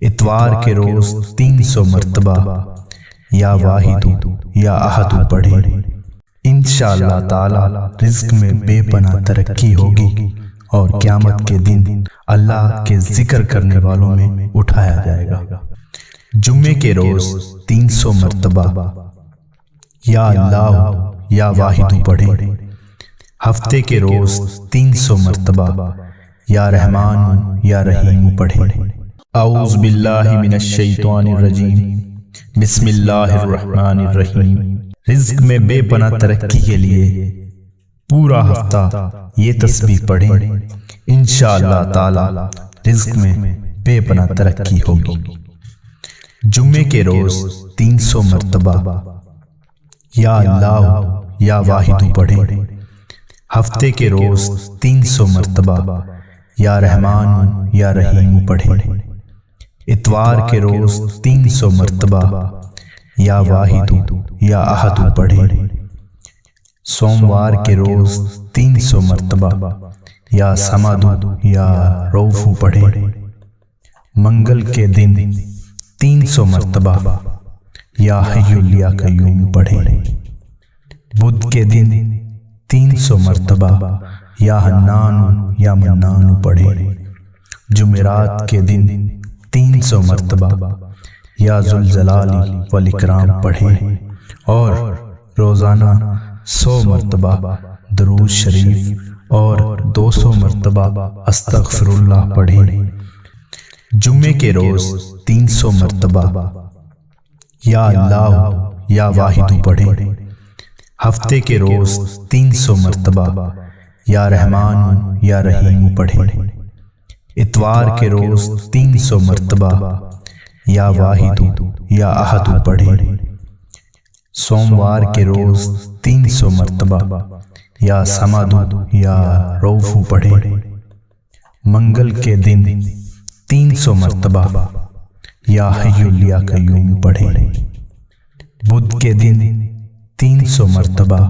اتوار کے روز 300 مرتبہ یا واحد یا احد پڑھیں۔ انشاءاللہ تعالی رزق میں بے پناہ ترقی ہوگی اور قیامت کے دن اللہ کے ذکر کرنے والوں میں اٹھایا جائے گا۔ جمعے کے روز 300 مرتبہ یا اللہ یا واحد پڑھیں۔ ہفتے کے روز 300 مرتبہ یا رحمان یا رحیم پڑھیں۔ اعوذ باللہ من الشیطان الرجیم، بسم اللہ الرحمن الرحیم۔ رزق میں بے پناہ ترقی کے لیے پورا ہفتہ یہ تسبیح پڑھیں، انشاءاللہ تعالی رزق میں بے پناہ ترقی ہوگی۔ جمعے کے روز 300 مرتبہ یا اللہ یا واحد پڑھیں۔ ہفتے کے روز 300 مرتبہ یا رحمان یا رحیم پڑھیں۔ اتوار کے روز 300 مرتبہ یا واحد یا احد پڑھیں۔ سوموار کے روز 300 مرتبہ یا صمد یا روف پڑھیں۔ منگل کے دن 300 مرتبہ یا حی یا قیوم پڑھیں۔ بدھ کے دن 300 مرتبہ یا حنان یا منان پڑھیں۔ جمعرات کے دن 300 مرتبہ یا ذوالجلال والاکرام پڑھیں اور روزانہ 100 مرتبہ درود شریف اور 200 مرتبہ استغفر اللہ پڑھیں۔ جمعے کے روز 300 مرتبہ یا اللہ یا واحد پڑھیں۔ ہفتے کے روز 300 مرتبہ یا رحمان یا رحیم پڑھیں۔ اتوار کے روز 300 مرتبہ یا واحد یا احد پڑھیں۔ سوموار کے روز 300 مرتبہ یا صمد یا روف پڑھیں۔ منگل کے دن 300 مرتبہ یا حی یا قیوم پڑھیں۔ بدھ کے دن 300 مرتبہ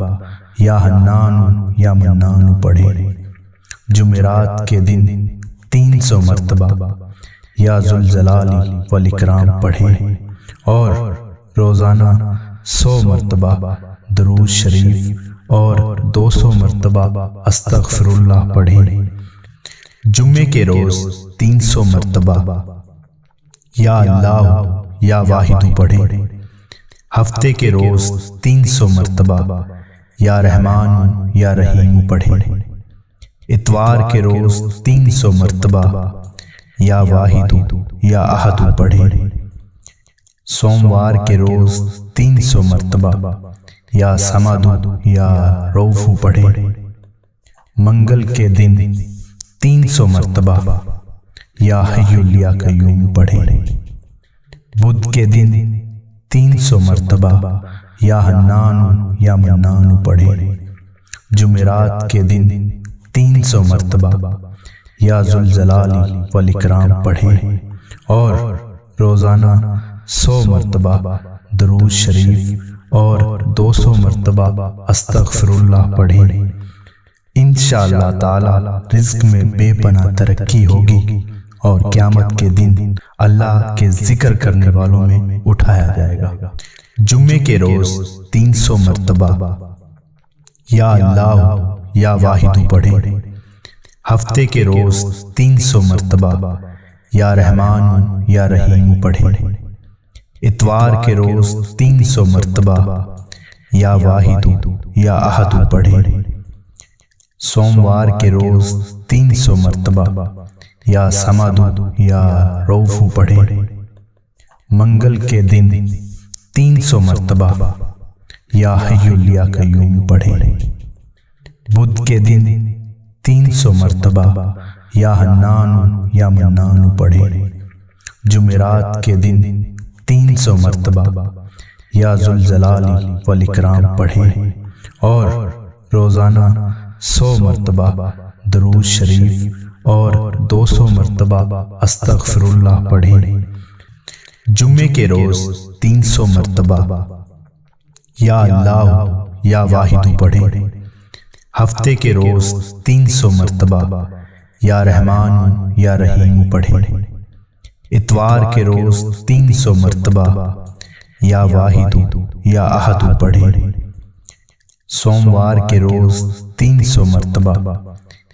یا حنان یا منان پڑھیں۔ جمعرات کے دن 300 مرتبہ یا ذوالجلال والاکرام پڑھیں اور روزانہ 100 مرتبہ درود شریف اور 200 مرتبہ استغفر اللہ پڑھیں۔ جمعے کے روز 300 مرتبہ یا اللہ یا واحد پڑھیں۔ ہفتے کے روز 300 مرتبہ یا رحمان یا رحیم پڑھیں۔ اتوار کے روز 300 مرتبہ یا واحد یا احد پڑھیں۔ سوموار کے روز 300 مرتبہ یا صمد یا روف پڑھیں۔ منگل کے دن 300 مرتبہ یا حی یا قیوم پڑھیں۔ بدھ کے دن 300 مرتبہ یا حنان یا منان پڑھیں۔ جمعرات کے دن 300 مرتبہ یا ذوالجلال والاکرام پڑھیں اور روزانہ 100 مرتبہ درود شریف اور 200 مرتبہ استغفر اللہ پڑھیں۔ انشاءاللہ تعالی رزق میں بے پناہ ترقی ہوگی اور قیامت کے دن اللہ کے ذکر کرنے والوں میں اٹھایا جائے گا۔ جمعے کے روز 300 مرتبہ یا اللہ یا واحد پڑھیں۔ ہفتے کے روز 300 مرتبہ یا رحمان یا رحیم پڑھیں۔ اتوار کے روز 300 مرتبہ یا واحد یا احد پڑھیں۔ سوموار کے روز 300 مرتبہ یا صمد یا روف پڑھیں۔ منگل کے دن 300 مرتبہ یا حی یا قیوم پڑھیں۔ بدھ کے دن 300 مرتبہ یا حنان یا منان پڑھیں۔ جمعرات کے دن 300 مرتبہ یا ذوالجلال والاکرام پڑھیں اور روزانہ 100 مرتبہ درود شریف اور 200 مرتبہ استغفر اللہ پڑھیں۔ جمعے کے روز 300 مرتبہ یا اللہ یا واحد پڑھیں۔ ہفتے کے روز 300 مرتبہ یا رحمان یا رحیم پڑھیں۔ اتوار کے روز 300 مرتبہ یا واحد یا احد پڑھیں۔ سوموار کے روز 300 مرتبہ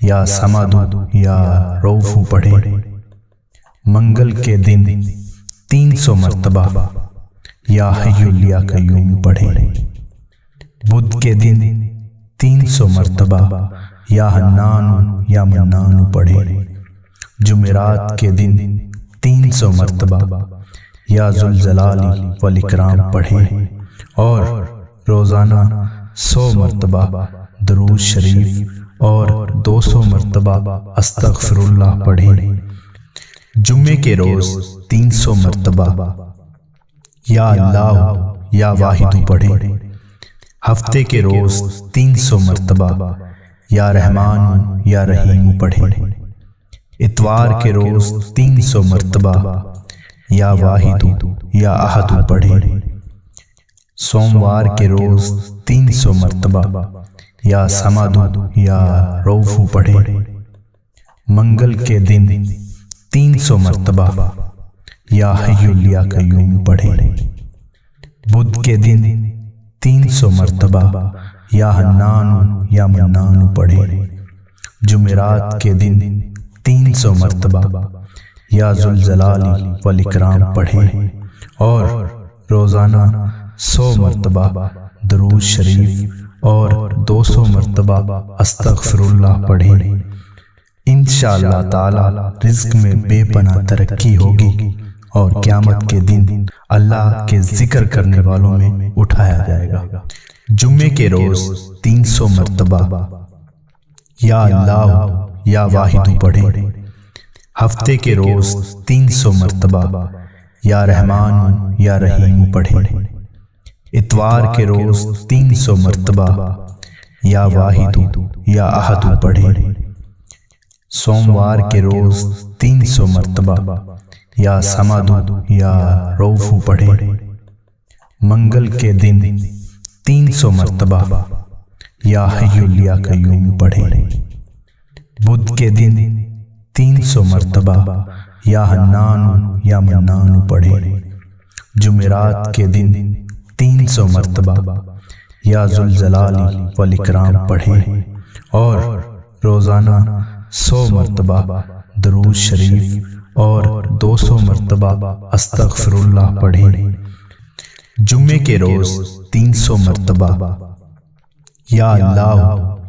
یا صمد یا رؤوف پڑھیں۔ منگل کے دن 300 مرتبہ یا حی یا قیوم پڑھیں۔ بدھ کے دن 300 مرتبہ یا حنان یا منان پڑھیں۔ جمعرات کے دن 300 مرتبہ یا ذوالجلال والاکرام پڑھیں اور روزانہ 100 مرتبہ درود شریف اور 200 مرتبہ استغفر اللہ پڑھیں۔ جمعے کے روز 300 مرتبہ یا اللہ یا واحد پڑھیں۔ ہفتے کے روز 300 مرتبہ یا رحمان یا رحیم پڑھیں۔ اتوار کے روز 300 مرتبہ یا واحد یا احد پڑھیں۔ سوموار کے روز 300 مرتبہ یا صمد یا رؤوف پڑھیں۔ منگل کے دن 300 مرتبہ یا حی یا قیوم پڑھیں۔ بدھ کے دن 300 مرتبہ یا حنان یا منان پڑھیں۔ جمعرات کے دن 300 مرتبہ یا ذوالجلال والاکرام پڑھیں اور روزانہ 100 مرتبہ درود شریف اور 200 مرتبہ استغفر اللہ پڑھیں۔ انشاءاللہ تعالی رزق میں بے پناہ ترقی ہوگی اور قیامت کے دن اللہ کے ذکر کرنے والوں میں اٹھایا جائے گا۔ جمعے کے روز 300 مرتبہ یا اللہ یا واحد پڑھیں۔ ہفتے کے روز 300 مرتبہ یا رحمان یا رحیم پڑھیں۔ اتوار کے روز 300 مرتبہ یا واحد یا احد پڑھیں۔ سوموار کے روز 300 مرتبہ یا صمد یا رؤوف پڑھیں۔ منگل کے دن 300 مرتبہ یا حی یا قیوم پڑھیں۔ بدھ کے دن 300 مرتبہ یا حنان یا منان پڑھیں۔ جمعرات کے دن 300 مرتبہ یا ذوالجلال والاکرام پڑھیں اور روزانہ 100 مرتبہ درود شریف اور 200 مرتبہ استغفر اللہ پڑھیں۔ جمعے کے روز 300 مرتبہ یا اللہ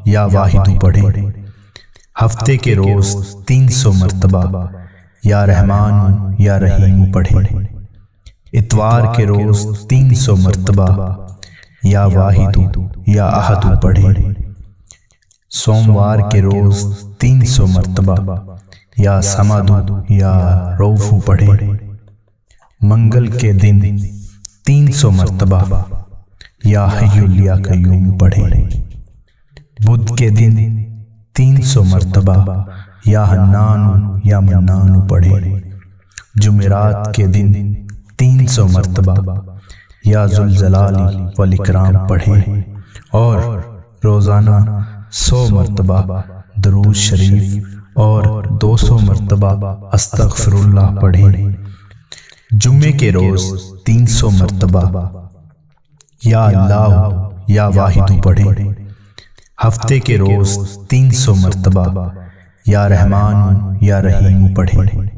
یا واحد پڑھیں۔ ہفتے کے روز 300 مرتبہ یا رحمان یا رحیم پڑھیں۔ اتوار کے روز 300 مرتبہ یا واحد یا احد پڑھیں۔ سوموار کے روز 300 مرتبہ یا صمد یا رؤوف پڑھیں۔ منگل کے دن 300 مرتبہ یا حی یا قیوم پڑھیں۔ بدھ کے دن 300 مرتبہ یا حنان یا منان پڑھیں۔ جمعرات کے دن 300 مرتبہ یا ذوالجلال والاکرام پڑھیں اور روزانہ 100 مرتبہ درود شریف اور 200 مرتبہ استغفر اللہ پڑھیں۔ جمعے کے روز 300 مرتبہ یا اللہ یا واحد پڑھیں۔ ہفتے کے روز 300 مرتبہ یا رحمان یا رحیم پڑھیں۔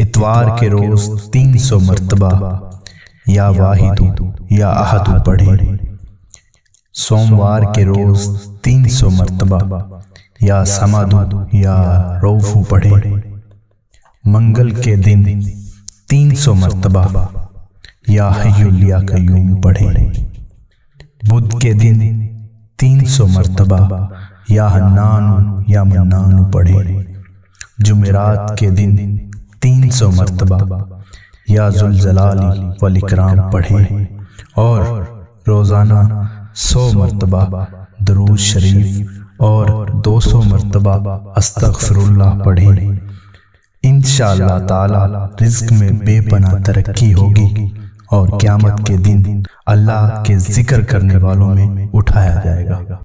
اتوار کے روز 300 مرتبہ یا واحد یا احد پڑھیں۔ سوموار کے روز 300 مرتبہ یا صمد یا رؤوف پڑھیں۔ منگل کے دن 300 مرتبہ یا حی یا قیوم پڑھیں۔ بدھ کے دن 300 مرتبہ یا حنان یا منان پڑھیں۔ جمعرات کے دن 300 مرتبہ یا ذوالجلال والاکرام پڑھیں اور روزانہ 100 مرتبہ درود شریف اور 200 مرتبہ استغفر اللہ پڑھیں۔ انشاءاللہ تعالی رزق میں بے پناہ ترقی ہوگی اور قیامت کے دن اللہ کے ذکر کرنے والوں میں اٹھایا جائے گا۔